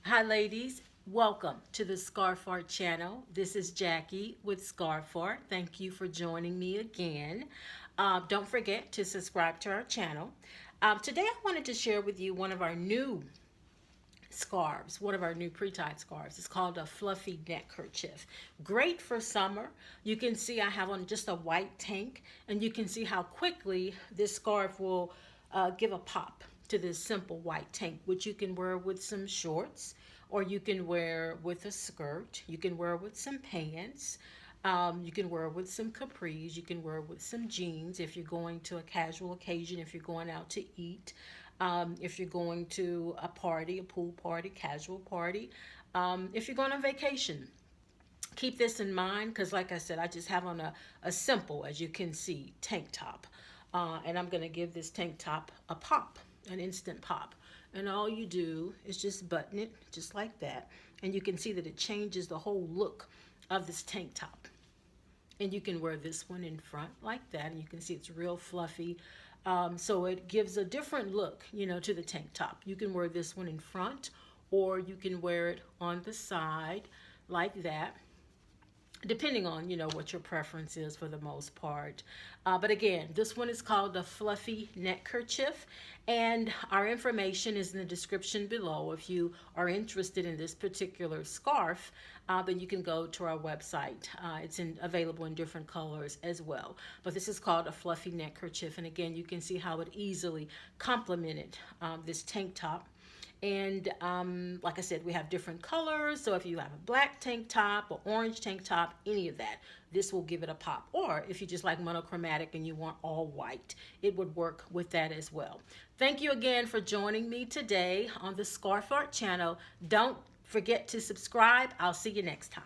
Hi ladies, welcome to the Scarf Art channel. This is Jackie with Scarf Art. Thank you for joining me again. Don't forget to subscribe to our channel. Today I wanted to share with you one of our new scarves, one of our new pre-tied scarves. It's called a fluffy neck kerchief. Great for summer. You can see I have on just a white tank, and you can see how quickly this scarf will give a pop to this simple white tank, which you can wear with some shorts, or you can wear with a skirt. You can wear with some pants. You can wear with some capris. You can wear with some jeans if you're going to a casual occasion, if you're going out to eat, if you're going to a party, a pool party, casual party, if you're going on vacation. Keep this in mind because, like I said, I just have on a simple, as you can see, tank top. And I'm going to give this tank top a pop, an instant pop. And all you do is just button it just like that. And you can see that it changes the whole look of this tank top. And you can wear this one in front like that, and you can see it's real fluffy. So it gives a different look, to the tank top. You can wear this one in front, or you can wear it on the side like that, depending on what your preference is for the most part. But again, this one is called the fluffy neck kerchief, and our information is in the description below. If you are interested in this particular scarf, then you can go to our website. It's available in different colors as well, but this is called a fluffy neck kerchief, and again, you can see how it easily complemented this tank top. And like I said, we have different colors. So if you have a black tank top or orange tank top, any of that, this will give it a pop. Or if you just like monochromatic and you want all white, it would work with that as well. Thank you again for joining me today on the Scarf Art channel. Don't forget to subscribe. I'll see you next time.